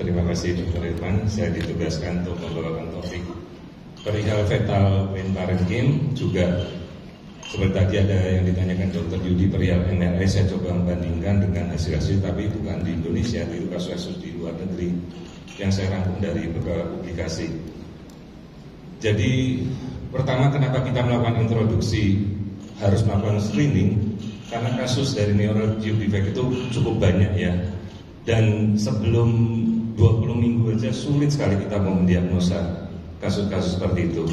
terima kasih Dr. Irfan. Saya ditugaskan untuk membawakan topik perihal fetal brain parenchyma. Juga seperti tadi ada yang ditanyakan Dr. Yudi perihal MRI, saya coba membandingkan dengan hasil-hasil, tapi bukan di Indonesia, itu kasus-kasus di luar negeri yang saya rangkum dari beberapa publikasi. Jadi pertama, kenapa kita melakukan introduksi harus melakukan screening? Karena kasus dari neurologic defect itu cukup banyak ya. Dan sebelum 20 minggu aja sulit sekali kita mau mendiagnosa kasus-kasus seperti itu.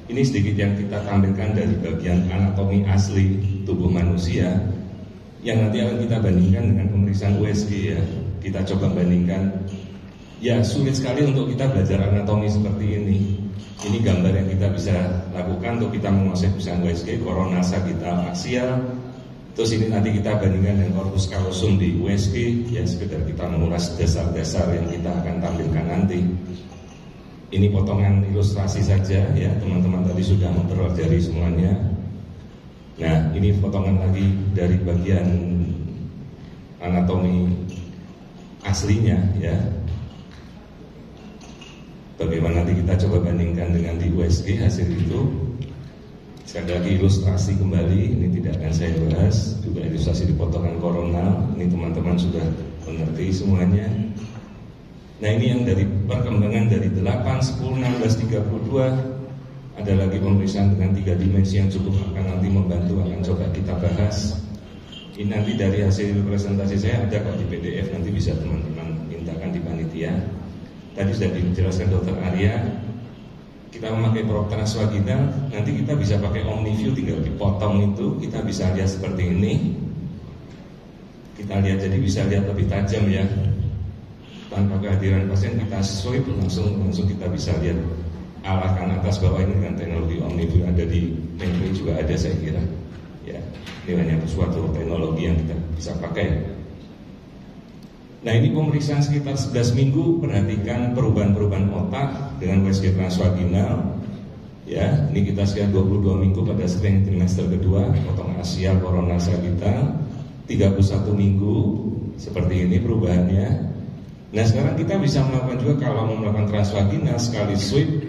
Ini sedikit yang kita tampilkan dari bagian anatomi asli tubuh manusia yang nanti akan kita bandingkan dengan pemeriksaan USG ya. Kita coba bandingkan. Ya sulit sekali untuk kita belajar anatomi seperti ini. Ini gambar yang kita bisa lakukan untuk kita menguasai pemeriksaan USG, coronal sagittal axial. Terus ini nanti kita bandingkan dengan corpus callosum di USG, ya sekedar kita mengulas dasar-dasar yang kita akan tampilkan nanti. Ini potongan ilustrasi saja ya, teman-teman tadi sudah mempelajari semuanya. Nah, ini potongan lagi dari bagian anatomi aslinya ya. Bagaimana nanti kita coba bandingkan dengan di USG hasil itu. Sekali lagi ilustrasi kembali, ini tidak akan saya bahas. Juga ilustrasi di potongan koronal, ini teman-teman sudah mengerti semuanya. Nah ini yang dari perkembangan dari 8, 10, 16, 32. Ada lagi pemeriksaan dengan 3 dimensi yang cukup akan nanti membantu, akan coba kita bahas. Ini nanti dari hasil presentasi saya ada kok di PDF, nanti bisa teman-teman mintakan di panitia. Tadi sudah dijelaskan Dr. Arya. Kita memakai probe transvaginal, nanti kita bisa pakai OmniView, tinggal dipotong itu, kita bisa lihat seperti ini. Kita lihat, jadi bisa lihat lebih tajam ya. Tanpa kehadiran pasien kita swipe langsung kita bisa lihat arahkan atas bawah ini dengan teknologi OmniView. Ada di Mentoring juga ada saya kira. Ya, ini hanya suatu teknologi yang kita bisa pakai. Nah ini pemeriksaan sekitar 11 minggu, perhatikan perubahan-perubahan otak dengan USG transvaginal. Ya, ini kita sekitar 22 minggu pada screening trimester kedua, potong axial coronal sagittal, 31 minggu, seperti ini perubahannya. Nah sekarang kita bisa melakukan juga kalau mau melakukan transvaginal sekali sweep,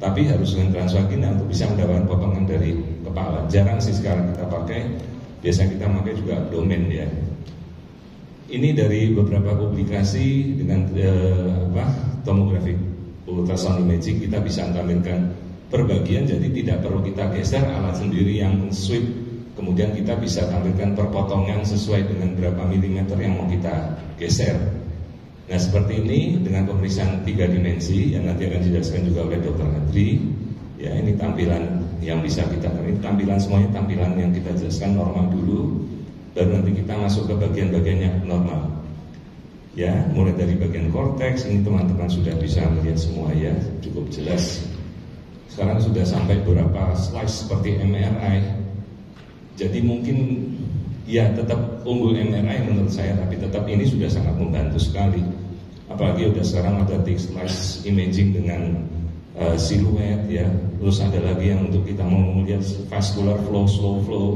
tapi harus dengan transvaginal untuk bisa mendapatkan potongan dari kepala. Jarang sih sekarang kita pakai, biasanya kita pakai juga abdomen ya. Ini dari beberapa publikasi dengan tomographic ultrasound imaging, kita bisa tampilkan perbagian, jadi tidak perlu kita geser, alat sendiri yang sweep. Kemudian kita bisa tampilkan perpotongan sesuai dengan berapa milimeter yang mau kita geser. Nah seperti ini dengan pemeriksaan 3 dimensi yang nanti akan dijelaskan juga oleh Dr. Adri. Ya ini tampilan yang bisa kita, ini tampilan semuanya tampilan yang kita jelaskan normal dulu. Baru nanti kita masuk ke bagian-bagian yang normal. Ya, mulai dari bagian korteks, ini teman-teman sudah bisa melihat semua ya, cukup jelas. Sekarang sudah sampai beberapa slide seperti MRI. Jadi mungkin ya tetap unggul MRI menurut saya, tapi tetap ini sudah sangat membantu sekali. Apalagi udah sekarang ada slice imaging dengan siluet ya. Terus ada lagi yang untuk kita mau melihat vascular flow, slow flow.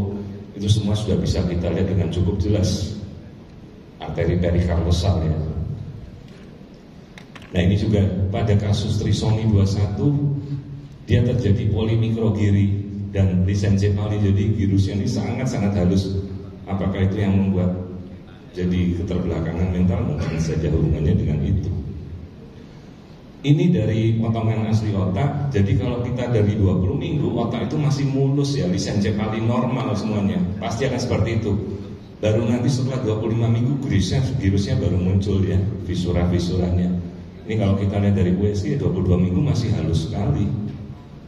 Itu semua sudah bisa kita lihat dengan cukup jelas. Arteri perikardial ya. Nah ini juga pada kasus trisomi 21 dia terjadi polimikrogiri dan lisencefali, jadi virusnya ini sangat-sangat halus. Apakah itu yang membuat jadi keterbelakangan mental? Mungkin saja hubungannya dengan itu. Ini dari potongan asli otak. Jadi kalau kita dari 20 minggu otak itu masih mulus ya, lisencefali normal semuanya. Pasti akan seperti itu. Baru nanti setelah 25 minggu virusnya baru muncul ya, visura-visuranya. Ini kalau kita lihat dari USG 22 minggu masih halus sekali.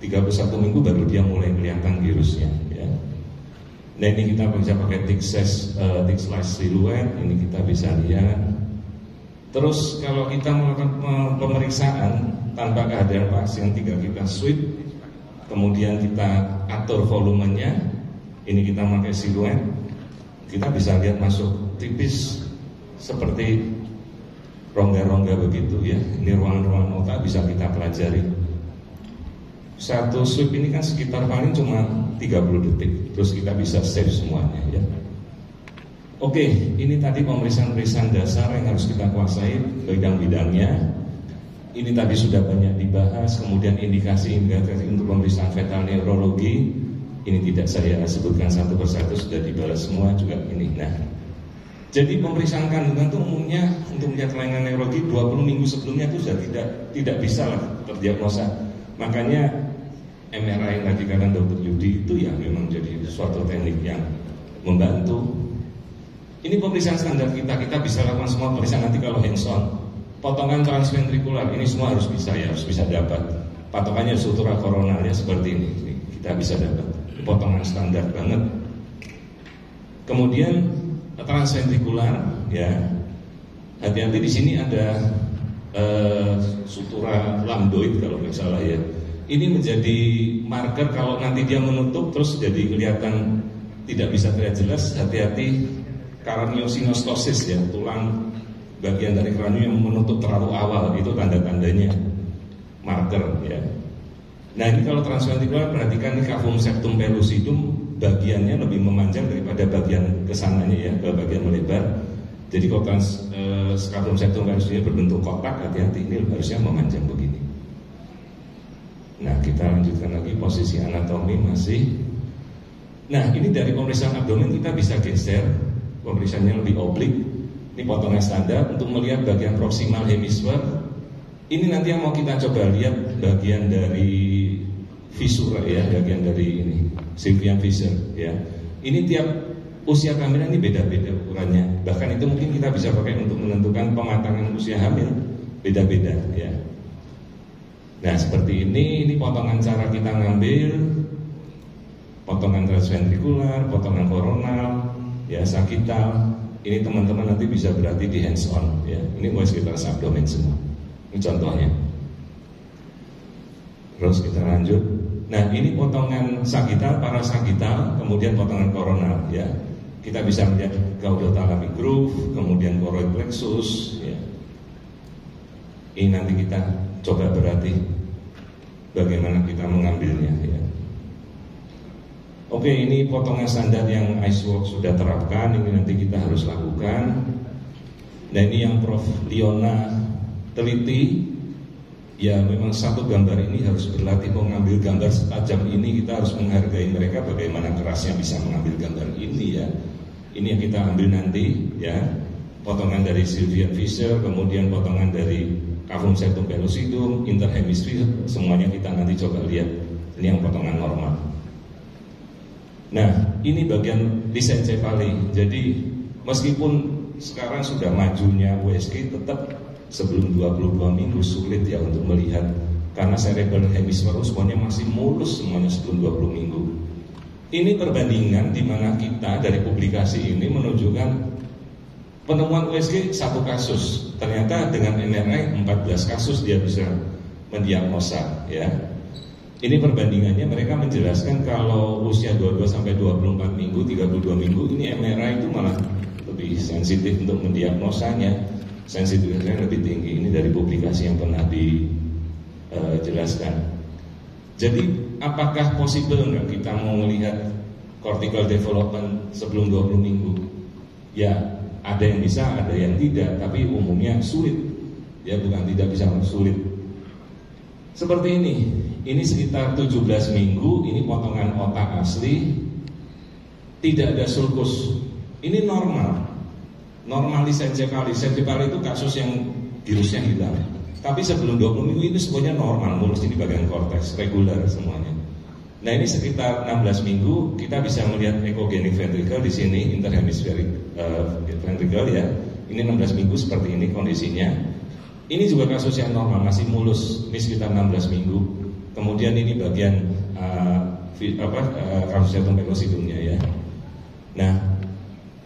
31 minggu baru dia mulai kelihatan virusnya ya. Nah ini kita bisa pakai thick slice silhouette, ini kita bisa lihat. Terus kalau kita melakukan pemeriksaan tanpa kehadiran pasien, tinggal kita sweep, kemudian kita atur volumenya. Ini kita pakai siluet, kita bisa lihat masuk tipis seperti rongga-rongga begitu ya. Ini ruangan-ruangan otak bisa kita pelajari. Satu sweep ini kan sekitar paling cuma 30 detik, terus kita bisa save semuanya ya. Oke, ini tadi pemeriksaan-pemeriksaan dasar yang harus kita kuasai bidang-bidangnya. Ini tadi sudah banyak dibahas. Kemudian indikasi-indikasi untuk pemeriksaan fetal neurologi, ini tidak saya sebutkan satu persatu, sudah dibahas semua juga ini. Nah, jadi pemeriksaan kandungan itu umumnya untuk melihat kelainan neurologi 20 minggu sebelumnya itu sudah tidak bisa lah terdiagnosa. Makanya MRI yang tadi katakan Dr. Yudi itu ya memang jadi suatu teknik yang membantu. Ini pemeriksaan standar kita bisa lakukan semua pemeriksaan nanti kalau hands-on. Potongan transventrikular ini semua harus bisa dapat. Patokannya struktural koronal ya seperti ini kita bisa dapat. Potongan standar banget. Kemudian transventrikular ya, hati-hati di sini ada struktura lambdoid kalau nggak salah ya. Ini menjadi marker kalau nanti dia menutup terus jadi kelihatan tidak bisa terlihat jelas. Hati-hati Craniosinostosis ya, tulang bagian dari kranium yang menutup terlalu awal, itu tanda-tandanya marker ya. Nah ini kalau transventrikular perhatikan ini cavum septum pellucidum bagiannya lebih memanjang daripada bagian kesananya ya, ke bagian melebar. Jadi kalau cavum septum pellucidum berbentuk kotak, hati-hati ini harusnya memanjang begini. Nah kita lanjutkan lagi posisi anatomi masih. Nah ini dari pemeriksaan abdomen kita bisa geser. Pemeriksaannya lebih oblik. Ini potongan standar untuk melihat bagian proximal hemisfer. Ini nanti yang mau kita coba lihat bagian dari visura ya, bagian dari ini Sylvian fissure ya. Ini tiap usia kehamilan ini beda-beda ukurannya. Bahkan itu mungkin kita bisa pakai untuk menentukan pematangan usia hamil, beda-beda ya. Nah seperti ini potongan cara kita ngambil potongan transventrikular, potongan koronal ya, sagital. Ini teman-teman nanti bisa berarti di hands on ya. Ini sekitar abdomen semua. Ini contohnya. Terus kita lanjut. Nah ini potongan sagital, parasagital, kemudian potongan koronal ya. Kita bisa melihat caudothalamic groove, kemudian choroid plexus ya. Ini nanti kita coba berarti bagaimana kita mengambilnya ya. Oke, ini potongan standar yang IceWork sudah terapkan. Ini nanti kita harus lakukan. Nah ini yang Prof. Liona teliti. Ya memang satu gambar ini harus berlatih mengambil gambar setajam ini. Kita harus menghargai mereka bagaimana kerasnya bisa mengambil gambar ini ya. Ini yang kita ambil nanti ya. Potongan dari Sylvian fissure, kemudian potongan dari cavum septum pellucidum, interhemisfer, semuanya kita nanti coba lihat. Ini yang potongan normal. Nah, ini bagian lisencefali. Jadi, meskipun sekarang sudah majunya USG, tetap sebelum 22 minggu sulit ya untuk melihat. Karena cerebral hemisphere semuanya masih mulus semuanya sebelum 20 minggu. Ini perbandingan di mana kita dari publikasi ini menunjukkan penemuan USG 1 kasus. Ternyata dengan MRI 14 kasus dia bisa mendiagnosa ya. Ini perbandingannya mereka menjelaskan kalau usia 22 sampai 24 minggu, 32 minggu ini MRI itu malah lebih sensitif untuk mendiagnosanya. Sensitivitasnya lebih tinggi. Ini dari publikasi yang pernah dijelaskan. Jadi apakah possible nggak kita mau melihat cortical development sebelum 20 minggu? Ya ada yang bisa, ada yang tidak. Tapi umumnya sulit. Ya bukan tidak bisa, sulit. Seperti ini sekitar 17 minggu, ini potongan otak asli, tidak ada sulcus. Ini normal lisencefali itu kasus yang virusnya hilang. Tapi sebelum 20 minggu ini semuanya normal, mulus di bagian korteks, regular semuanya. Nah ini sekitar 16 minggu, kita bisa melihat echogenic ventricle di sini, interhemispheric ventricle ya. Ini 16 minggu seperti ini kondisinya. Ini juga kasus yang normal, masih mulus, ini sekitar 16 minggu. Kemudian ini bagian kasus septum pellucidumnya ya. Nah,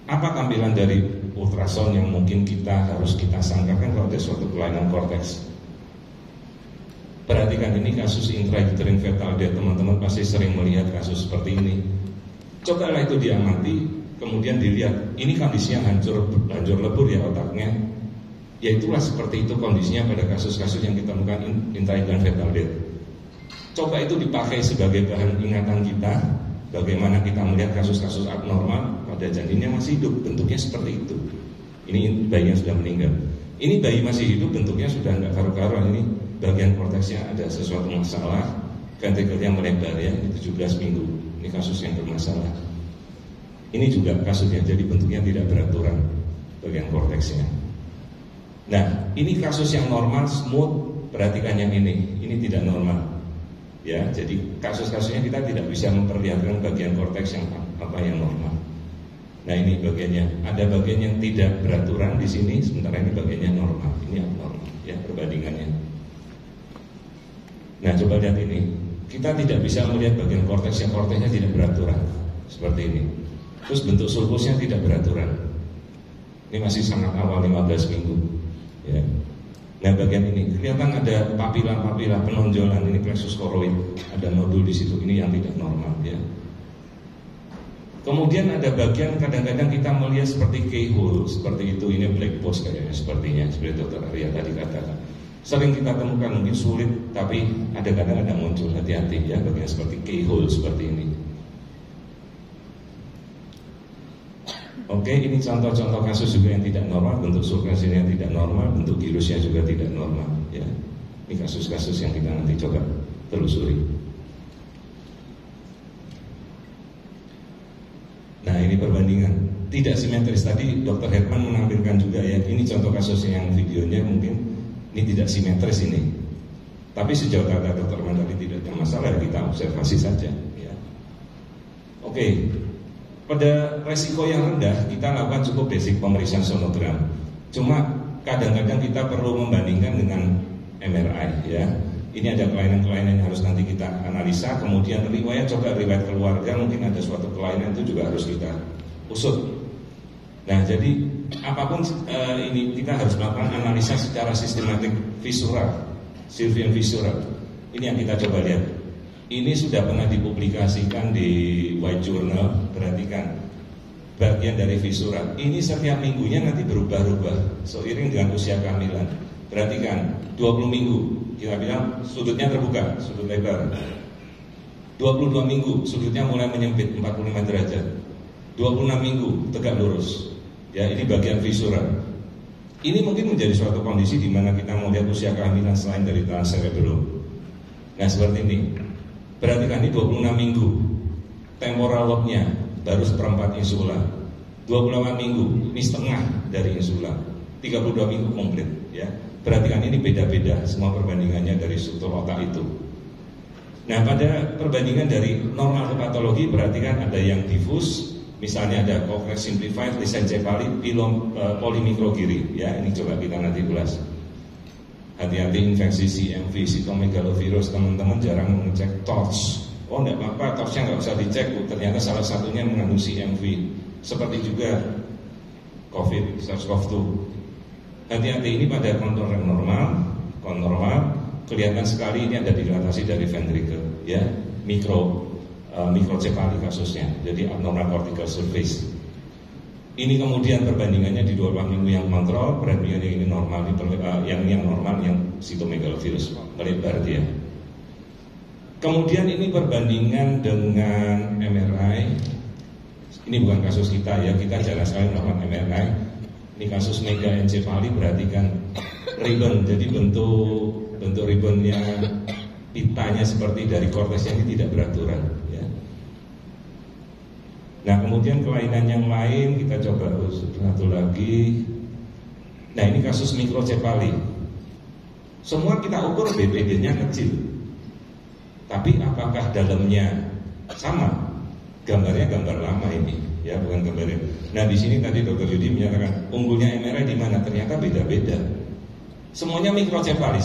apa tampilan dari ultrasound yang mungkin harus kita sangkakan kalau ada suatu kelainan korteks? Perhatikan ini kasus intrauterine fetal death, teman-teman pasti sering melihat kasus seperti ini. Cobalah itu diamati, kemudian dilihat, ini kondisinya hancur lebur ya otaknya. Ya itulah seperti itu kondisinya pada kasus-kasus yang kita temukan intrauterine fetal death. Coba itu dipakai sebagai bahan ingatan kita. bagaimana kita melihat kasus-kasus abnormal pada janinnya masih hidup, bentuknya seperti itu. Ini bayi yang sudah meninggal. Ini bayi masih hidup, bentuknya sudah nggak karu-karuan. Ini bagian korteksnya ada sesuatu masalah, ventrikelnya melebar ya, ini 17 minggu. Ini kasus yang bermasalah. Ini juga kasusnya, jadi bentuknya tidak beraturan bagian korteksnya. Nah, ini kasus yang normal, smooth. Perhatikan yang ini tidak normal. Ya, jadi kasus-kasusnya kita tidak bisa memperlihatkan bagian korteks yang apa yang normal. Nah, ini bagiannya. Ada bagian yang tidak beraturan di sini, sementara ini bagiannya normal. Ini abnormal, ya perbandingannya. Nah, coba lihat ini. Kita tidak bisa melihat bagian korteks yang korteksnya tidak beraturan, seperti ini. Terus bentuk sulcusnya tidak beraturan. Ini masih sangat awal 15 minggu. Ya. Nah, bagian ini kelihatan ada papila-papila penonjolan, ini plexus choroid, ada nodul di situ, ini yang tidak normal ya. Kemudian ada bagian kadang-kadang kita melihat seperti keyhole, seperti itu, ini black box kayaknya sepertinya, seperti Dr. Arya tadi katakan. Sering kita temukan, mungkin sulit, tapi ada kadang-kadang muncul, hati-hati ya, bagian seperti keyhole seperti ini. Oke, ini contoh-contoh kasus juga yang tidak normal, bentuk sulcusnya tidak normal, bentuk gyrusnya juga tidak normal. Ya, ini kasus-kasus yang kita nanti coba telusuri. Nah, ini perbandingan tidak simetris. Tadi Dr. Herman menampilkan juga ya, ini contoh kasus yang videonya mungkin ini tidak simetris ini. Tapi sejauh kata Dr. Mandali tidak ada masalah, kita observasi saja. Ya. Oke. Pada resiko yang rendah kita lakukan cukup basic pemeriksaan sonogram. Cuma kadang-kadang kita perlu membandingkan dengan MRI ya. Ini ada kelainan-kelainan yang harus nanti kita analisa. Kemudian riwayat keluarga, mungkin ada suatu kelainan itu juga harus kita usut. Nah, jadi apapun ini kita harus melakukan analisa secara sistematik visual, Sylvian visual. Ini yang kita coba lihat. Ini sudah pernah dipublikasikan di White Journal. Perhatikan bagian dari visura. Ini setiap minggunya nanti berubah-ubah seiring dengan usia kehamilan. Perhatikan 20 minggu kita bilang sudutnya terbuka, sudut lebar. 22 minggu sudutnya mulai menyempit 45 derajat. 26 minggu tegak lurus. Ya, ini bagian visura. Ini mungkin menjadi suatu kondisi di mana kita melihat usia kehamilan selain dari tanah cerebellum. Nah, seperti ini. Perhatikan ini 26 minggu, temporal lobe-nya baru seperempat insula. 28 minggu, ini setengah dari insula. 32 minggu komplit. Ya, perhatikan ini beda-beda semua perbandingannya dari struktur otak itu. Nah, pada perbandingan dari normal ke patologi, perhatikan ada yang diffus, misalnya ada cortex simplified, lissencephaly, polymicrogiri. Ya, ini coba kita nanti ulas. Hati-hati infeksi CMV, cytomegalovirus, teman-teman jarang mengecek torch. Oh, enggak apa-apa, torchnya nggak usah dicek. Ternyata salah satunya mengandung CMV. Seperti juga COVID, SARS-CoV-2. Hati-hati, ini pada kontur yang normal, kelihatan sekali ini ada dilatasi dari ventricle, ya, mikrocephaly kasusnya. Jadi abnormal cortical surface. Ini kemudian perbandingannya di 24 minggu yang kontrol, perbandingan yang ini normal, yang normal yang cytomegalovirus melebar dia. Kemudian ini perbandingan dengan MRI. Ini bukan kasus kita ya, kita jarang sekali melakukan MRI. Ini kasus megaencephaly, perhatikan ribbon. Jadi bentuk ribbonnya, pitanya seperti dari korteksnya ini tidak beraturan. Nah, kemudian kelainan yang lain kita coba satu lagi. Nah, ini kasus mikrocephaly. Semua kita ukur BPD-nya kecil. Tapi apakah dalamnya sama? Gambarnya gambar lama ini, ya, bukan gambarnya. Nah, di sini tadi Dr. Yudi menyatakan unggulnya MRI di mana? Ternyata beda-beda. Semuanya mikrocephaly.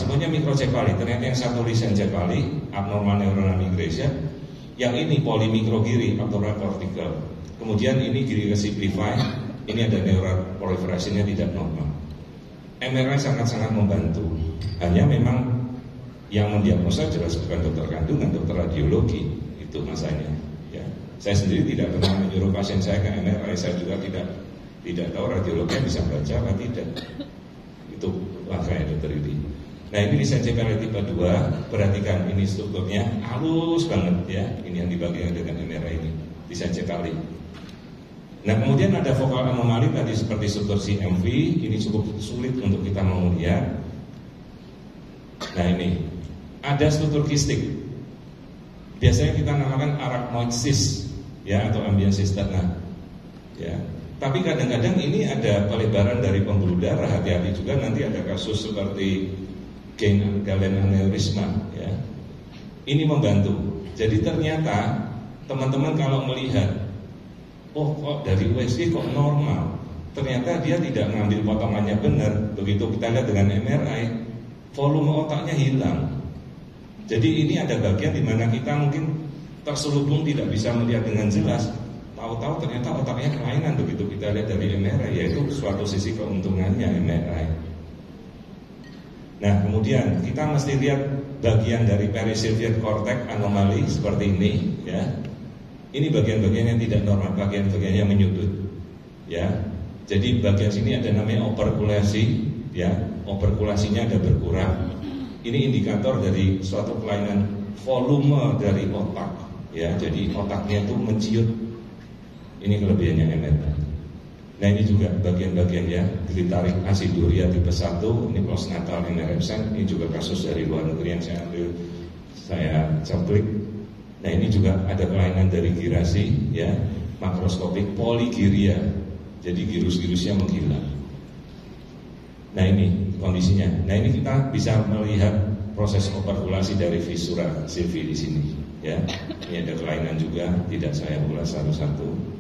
Ternyata yang satu lissencephaly, abnormal neuronal migration. Yang ini polymicrogiri, abnormal cortical. Kemudian ini giri simplified, ini ada neural proliferasinya tidak normal. MRI sangat-sangat membantu. Hanya memang yang mendiagnosa jelas bukan dokter kandungan, dokter radiologi. Itu masanya. Ya. Saya sendiri tidak pernah menyuruh pasien saya ke MRI. Saya juga tidak tahu radiolognya bisa baca atau tidak. Itu makanya dokter ini. Nah ini desain CPL tipe 2, perhatikan ini strukturnya halus banget ya, ini yang dibagi dengan MRI ini, desain CPL. Nah kemudian ada vokal anomali tadi seperti struktur CMV, ini cukup sulit untuk kita mau lihat. Nah ini, ada struktur kistik, biasanya kita namakan arachnoid cyst ya, atau ambience sternal ya. Tapi kadang-kadang ini ada pelebaran dari pembuluh darah, hati-hati juga nanti ada kasus seperti galen aneurisma ya. Ini membantu. Jadi ternyata teman-teman kalau melihat, oh kok dari USG kok normal, ternyata dia tidak mengambil potongannya benar. Begitu kita lihat dengan MRI, volume otaknya hilang. Jadi ini ada bagian di mana kita mungkin terselubung tidak bisa melihat dengan jelas. Tahu-tahu ternyata otaknya kelainan begitu kita lihat dari MRI, yaitu suatu sisi keuntungannya MRI. Nah kemudian kita mesti lihat bagian dari perisylvian cortex anomali seperti ini ya. Ini bagian-bagian yang tidak normal, bagian-bagian yang menyudut ya. Jadi bagian sini ada namanya operkulasi ya, operkulasinya ada berkurang. Ini indikator dari suatu kelainan volume dari otak ya. Jadi otaknya itu menciut. Ini kelebihannya MRI. Nah ini juga bagian-bagian ya, glitarik asiduria tipe 1, ini postnatal MRI absen, ini juga kasus dari luar negeri yang saya cuplik. Nah ini juga ada kelainan dari girasi ya, makroskopik poligiria, jadi girus-girusnya menghilang. Nah ini kondisinya. Nah ini kita bisa melihat proses operkulasi dari visura Silvi di sini ya. Ini ada kelainan juga, tidak saya ulas satu-satu.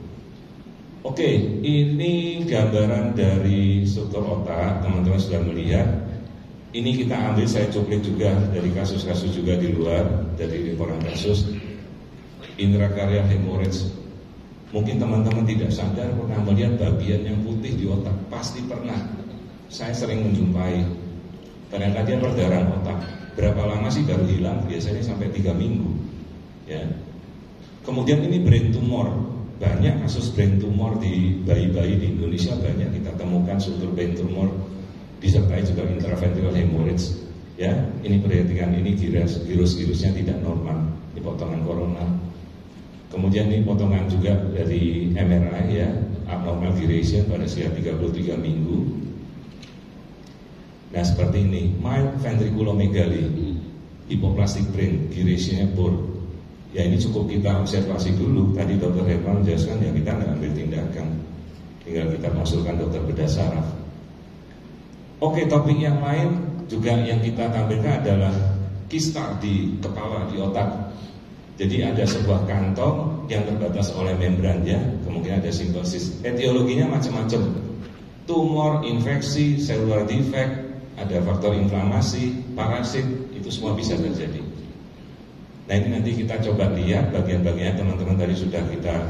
Oke, ini gambaran dari struktur otak, teman-teman sudah melihat. Ini kita ambil, saya cuplik juga dari kasus-kasus juga di luar, dari laporan kasus intracardial hemorrhage. Mungkin teman-teman tidak sadar pernah melihat bagian yang putih di otak, pasti pernah. Saya sering menjumpai. Ternyata dia perdarahan otak. Berapa lama sih baru hilang? Biasanya sampai 3 minggu. Ya. Kemudian ini brain tumor. Banyak kasus brain tumor di bayi-bayi di Indonesia, banyak kita temukan struktur brain tumor disertai juga intraventricular hemorrhage ya. Ini perhatikan, ini girus-girusnya tidak normal, ini potongan koronal. Kemudian ini potongan juga dari MRI ya, abnormal giration pada usia 33 minggu. Nah seperti ini, mild ventriculomegaly, hypoplastic brain, girationnya poor. Ya ini cukup kita observasi dulu. Tadi Dr. Herman menjelaskan ya kita nggak ambil tindakan, tinggal kita masukkan dokter bedah saraf. Oke, topik yang lain juga yang kita tampilkan adalah kista di kepala, di otak. Jadi ada sebuah kantong yang terbatas oleh membran ya, kemungkinan ada simbosis. Etiologinya macam-macam, tumor, infeksi, cellular defect, ada faktor inflamasi, parasit, itu semua bisa terjadi. Nah ini nanti kita coba lihat bagian-bagian teman-teman tadi sudah kita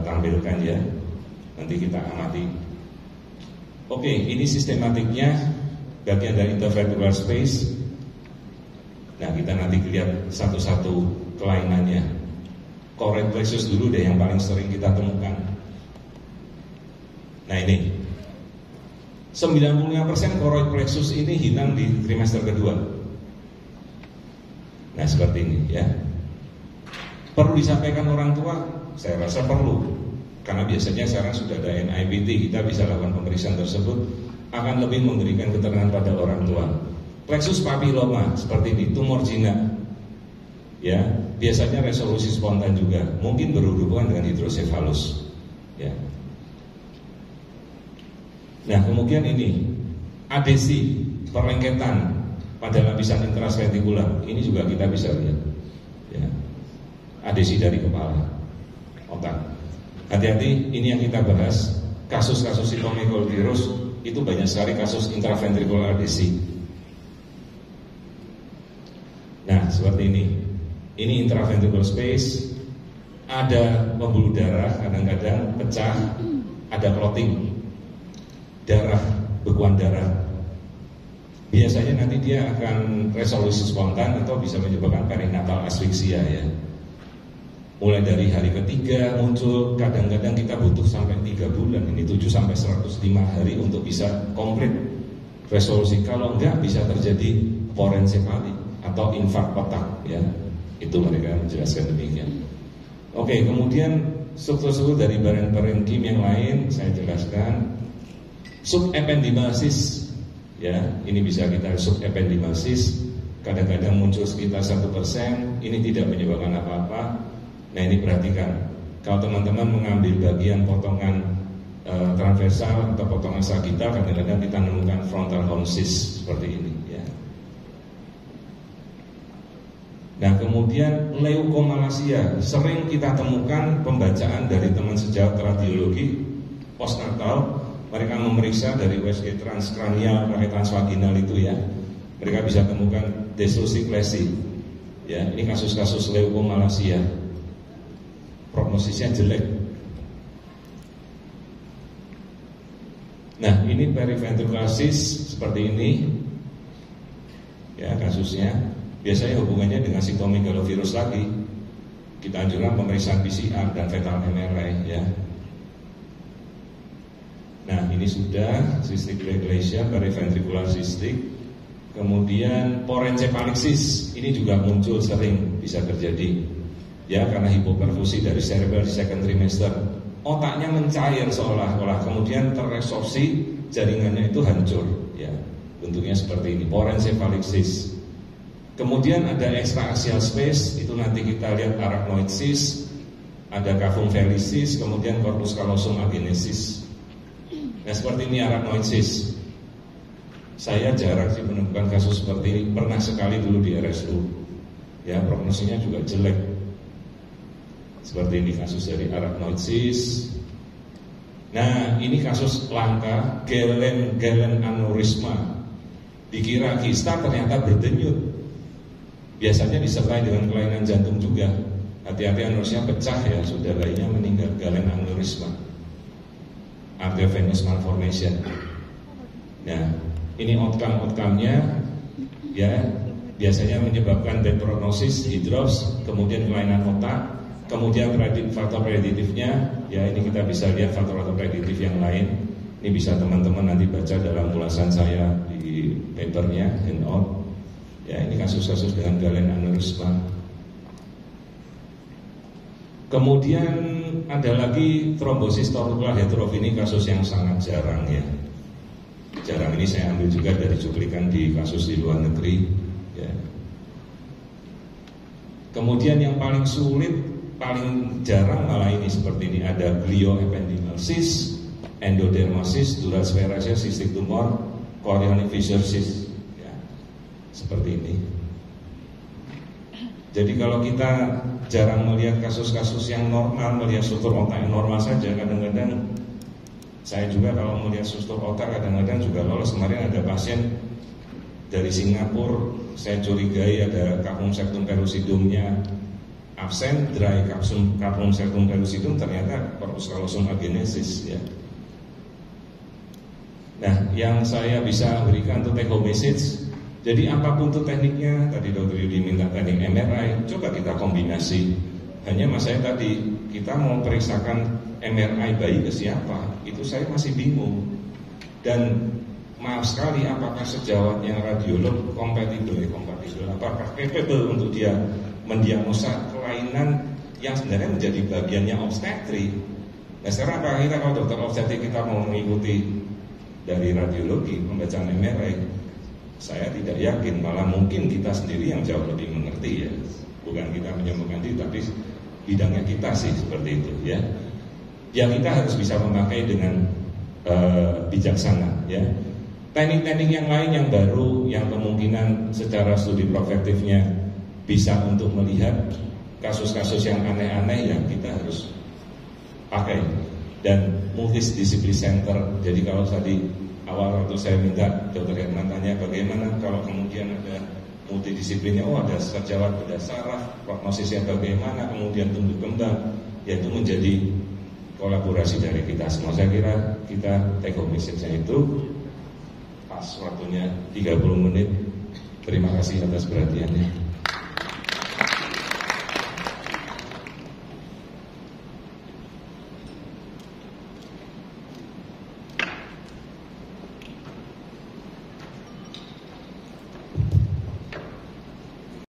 tampilkan ya. Nanti kita amati. Oke, ini sistematiknya bagian dari interventricular space. Nah kita nanti lihat satu-satu kelainannya. Choroid plexus dulu deh yang paling sering kita temukan. Nah ini 95% choroid plexus ini hilang di trimester kedua. Nah seperti ini ya. Perlu disampaikan orang tua? Saya rasa perlu. Karena biasanya sekarang sudah ada NIPT, kita bisa lakukan pemeriksaan tersebut, akan lebih memberikan keterangan pada orang tua. Plexus papilloma seperti ini, tumor jinak. Ya, biasanya resolusi spontan juga, mungkin berhubungan dengan hidrosefalus. Ya. Nah kemudian ini adesi, perlengketan pada lapisan intraventrikular, ini juga kita bisa lihat ya. Adesi dari kepala otak. Hati-hati, ini yang kita bahas, kasus-kasus sitomegalovirus itu banyak sekali kasus intraventrikular adesi. Nah seperti ini intraventricular space, ada pembuluh darah kadang-kadang pecah, ada clotting, darah, bekuan darah. Biasanya nanti dia akan resolusi spontan atau bisa menyebabkan perinatal asfiksia ya. Mulai dari hari ketiga muncul, kadang-kadang kita butuh sampai 3 bulan, ini 7 sampai 105 hari untuk bisa komplit resolusi. Kalau enggak bisa terjadi porencefali atau infark otak ya. Itu mereka menjelaskan demikian. Oke, kemudian struktur dari parenkim yang lain saya jelaskan. Subepidimasis ya, ini bisa kita subepidimasis kadang-kadang muncul sekitar 1%, ini tidak menyebabkan apa-apa. Nah, ini perhatikan. Kalau teman-teman mengambil bagian potongan transversal atau potongan sagital, kadang-kadang kita menemukan frontal horn cyst seperti ini ya. Nah, kemudian leukomalacia sering kita temukan pembacaan dari teman sejawat radiologi postnatal, mereka memeriksa dari USG transkranial pakai transvaginal itu ya, mereka bisa temukan desosiklesi ya. Ini kasus-kasus leukomalacia, prognosisnya jelek. Nah, ini periventricular cyst seperti ini ya kasusnya. Biasanya hubungannya dengan sitomegalovirus lagi. Kita anjurkan pemeriksaan PCR dan fetal MRI ya. Nah, ini sudah cystic dysplasia periventricular cystic. Kemudian porencephalic cyst, ini juga muncul sering bisa terjadi ya, karena hipoperfusi dari cerebral di second trimester. Otaknya mencair seolah-olah, kemudian terresorpsi, jaringannya itu hancur ya. Bentuknya seperti ini, porencephalic cyst. Kemudian ada extraaxial space, itu nanti kita lihat arachnoid cyst, ada cavum fellis cyst, kemudian corpus callosum agenesis. Nah, seperti ini arachnoid cyst. Saya jarang sih menemukan kasus seperti ini, pernah sekali dulu di RSU. Ya, prognosinya juga jelek. Seperti ini kasus dari arachnoid cyst. Nah, ini kasus langka, Galen aneurysma. Dikira kista, ternyata berdenyut. Biasanya disertai dengan kelainan jantung juga. Hati-hati, aneurysma pecah ya, sudah lainnya meninggal. Galen aneurysma, arteriovenous malformation. Nah, ini outcome-nya ya, biasanya menyebabkan bad prognosis, hidrops, kemudian kelainan otak, kemudian faktor preditifnya ya, ini kita bisa lihat faktor-faktor preditif yang lain. Ini bisa teman-teman nanti baca dalam ulasan saya di papernya handout. Ya, ini kasus-kasus dengan Galen aneurysma. Kemudian ada lagi trombosis tortular heterofi, ini kasus yang sangat jarang ya. Jarang, ini saya ambil juga dari cuplikan di kasus di luar negeri ya. Kemudian yang paling sulit, paling jarang malah ini seperti ini, ada glioependymal cyst, endodermosis, dural spheracia, cystic tumor, chorionic fissure cyst. Seperti ini. Jadi kalau kita jarang melihat kasus-kasus yang normal, melihat struktur otak yang normal saja, kadang-kadang saya juga kalau melihat struktur otak kadang-kadang juga lolos. Kemarin ada pasien dari Singapura, saya curigai ada cavum septum pellucidumnya absen, dry cavum septum pellucidum, ternyata corpus callosum agenesis ya. Nah, yang saya bisa berikan untuk take home message, jadi apapun itu tekniknya, tadi Dr. Yudi minta teknik MRI, coba kita kombinasi. Hanya mas saya tadi, kita mau periksakan MRI bayi ke siapa, itu saya masih bingung. Dan maaf sekali, apakah sejawatnya radiolog kompatibel, apakah capable untuk dia mendiagnosa kelainan yang sebenarnya menjadi bagiannya obstetri. Nah, sekarang apakah kita kalau dokter obstetri kita mau mengikuti dari radiologi, pembacaan MRI? Saya tidak yakin, malah mungkin kita sendiri yang jauh lebih mengerti ya. Bukan kita menyembuhkan diri, tapi bidangnya kita sih seperti itu ya. Ya, kita harus bisa memakai dengan bijaksana ya. Teknik-teknik yang lain yang baru, yang kemungkinan secara studi prospektifnya bisa untuk melihat kasus-kasus yang aneh-aneh yang kita harus pakai. Dan multidisiplin center. Jadi kalau tadi awal waktu saya minta Dr. Herman tanya bagaimana kalau kemudian ada multidisiplinnya, ada sejawat bedah saraf, prognosisnya bagaimana, kemudian tumbuh kembang, yaitu menjadi kolaborasi dari kita semua. Saya kira kita take home message-nya itu pas waktunya 30 menit. Terima kasih atas perhatiannya.